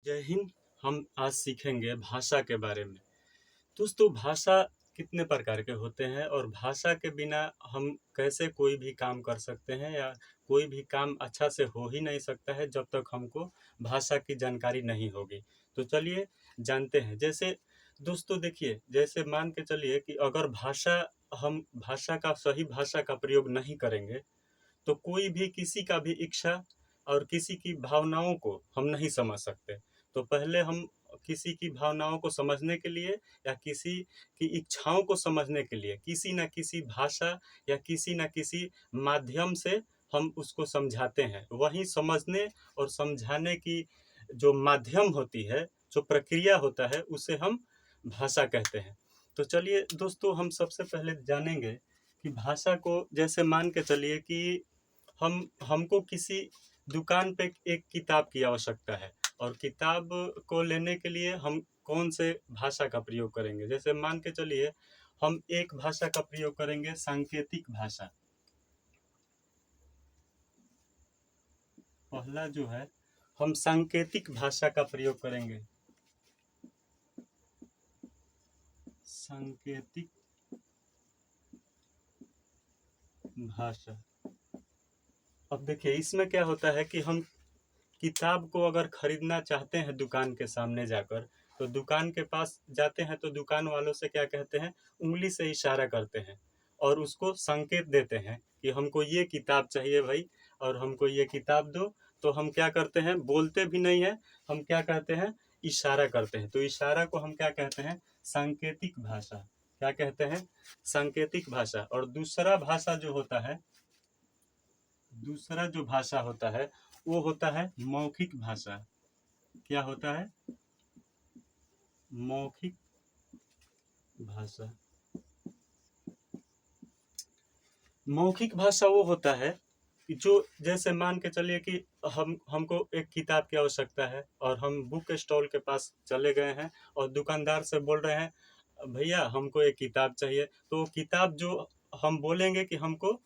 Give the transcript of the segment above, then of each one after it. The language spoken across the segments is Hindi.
जय हिंद। हम आज सीखेंगे भाषा के बारे में। दोस्तों, भाषा कितने प्रकार के होते हैं और भाषा के बिना हम कैसे कोई भी काम कर सकते हैं या कोई भी काम अच्छा से हो ही नहीं सकता है जब तक हमको भाषा की जानकारी नहीं होगी। तो चलिए जानते हैं। जैसे दोस्तों देखिए, जैसे मान के चलिए कि अगर हम भाषा का सही भाषा का प्रयोग नहीं करेंगे तो कोई भी किसी का भी इच्छा और किसी की भावनाओं को हम नहीं समझ सकते। तो पहले हम किसी की भावनाओं को समझने के लिए या किसी की इच्छाओं को समझने के लिए किसी न किसी भाषा या किसी न किसी माध्यम से हम उसको समझाते हैं। वहीं समझने और समझाने की जो माध्यम होती है, जो प्रक्रिया होता है, उसे हम भाषा कहते हैं। तो चलिए दोस्तों, हम सबसे पहले जानेंगे कि भाषा को जैसे मान के चलिए कि हमको किसी दुकान पे एक किताब की आवश्यकता है और किताब को लेने के लिए हम कौन से भाषा का प्रयोग करेंगे। जैसे मान के चलिए हम एक भाषा का प्रयोग करेंगे, सांकेतिक भाषा। पहला जो है, हम सांकेतिक भाषा का प्रयोग करेंगे। सांकेतिक भाषा। अब देखिए इसमें क्या होता है कि हम किताब को अगर खरीदना चाहते हैं दुकान के सामने जाकर, तो दुकान के पास जाते हैं तो दुकान वालों से क्या कहते हैं, उंगली से इशारा करते हैं और उसको संकेत देते हैं कि हमको ये किताब चाहिए भाई और हमको ये किताब दो। तो हम क्या करते हैं, बोलते भी नहीं है, हम क्या कहते हैं, इशारा करते हैं। तो इशारा को हम क्या कहते हैं, सांकेतिक भाषा। क्या कहते हैं, सांकेतिक भाषा। और दूसरा भाषा जो होता है, दूसरा जो भाषा होता है वो होता है मौखिक भाषा। क्या होता है, मौखिक भाषा। मौखिक भाषा वो होता है कि जो जैसे मान के चलिए कि हमको एक किताब की आवश्यकता है और हम बुक स्टॉल के पास चले गए हैं और दुकानदार से बोल रहे हैं भैया हमको एक किताब चाहिए। तो किताब जो हम बोलेंगे कि हमको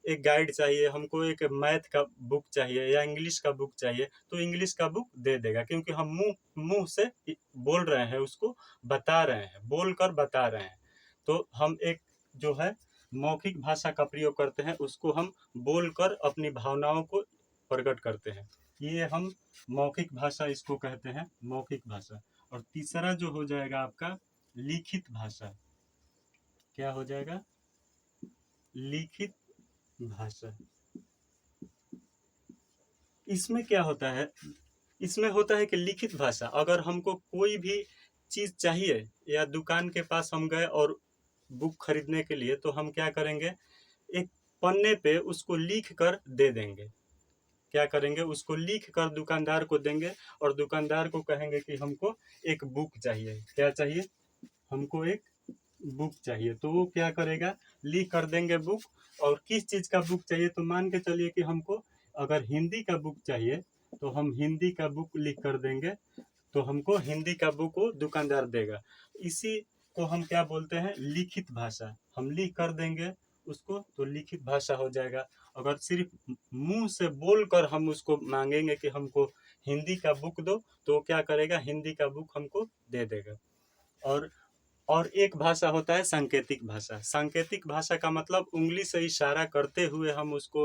एक गाइड चाहिए, हमको एक मैथ का बुक चाहिए या इंग्लिश का बुक चाहिए, तो इंग्लिश का बुक दे देगा, क्योंकि हम मुंह मुंह से बोल रहे हैं, उसको बता रहे हैं, बोल कर बता रहे हैं। तो हम एक जो है मौखिक भाषा का प्रयोग करते हैं, उसको हम बोलकर अपनी भावनाओं को प्रकट करते हैं। ये हम मौखिक भाषा इसको कहते हैं, मौखिक भाषा। और तीसरा जो हो जाएगा आपका लिखित भाषा। क्या हो जाएगा, लिखित भाषा। इसमें क्या होता है, इसमें होता है कि लिखित भाषा, अगर हमको कोई भी चीज चाहिए या दुकान के पास हम गए और बुक खरीदने के लिए, तो हम क्या करेंगे, एक पन्ने पे उसको लिख कर दे देंगे। क्या करेंगे, उसको लिख कर दुकानदार को देंगे और दुकानदार को कहेंगे कि हमको एक बुक चाहिए। क्या चाहिए, हमको एक बुक चाहिए। तो वो क्या करेगा, लिख कर देंगे बुक। और किस चीज़ का बुक चाहिए, तो मान के चलिए कि हमको अगर हिंदी का बुक चाहिए तो हम हिंदी का बुक लिख कर देंगे, तो हमको हिंदी का बुक वो दुकानदार देगा। इसी को हम क्या बोलते हैं, लिखित भाषा। हम लिख कर देंगे उसको तो लिखित भाषा हो जाएगा। अगर सिर्फ मुंह से बोलकर हम उसको मांगेंगे कि हमको हिंदी का बुक दो, तो वो क्या करेगा, हिंदी का बुक हमको दे देगा। और एक भाषा होता है सांकेतिक भाषा। सांकेतिक भाषा का मतलब उंगली से इशारा करते हुए हम उसको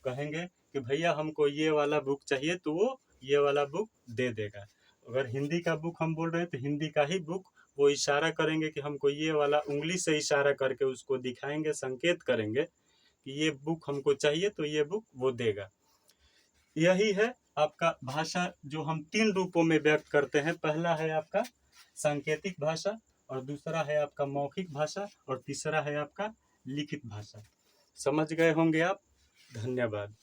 कहेंगे कि भैया हमको ये वाला बुक चाहिए, तो वो ये वाला बुक दे देगा। अगर हिंदी का बुक हम बोल रहे हैं तो हिंदी का ही बुक वो इशारा करेंगे कि हमको ये वाला, उंगली से इशारा करके उसको दिखाएंगे, संकेत करेंगे कि ये बुक हमको चाहिए, तो ये बुक वो देगा। यही है आपका भाषा, जो हम 3 रूपों में व्यक्त करते हैं। पहला है आपका सांकेतिक भाषा, और दूसरा है आपका मौखिक भाषा, और तीसरा है आपका लिखित भाषा। समझ गए होंगे आप। धन्यवाद।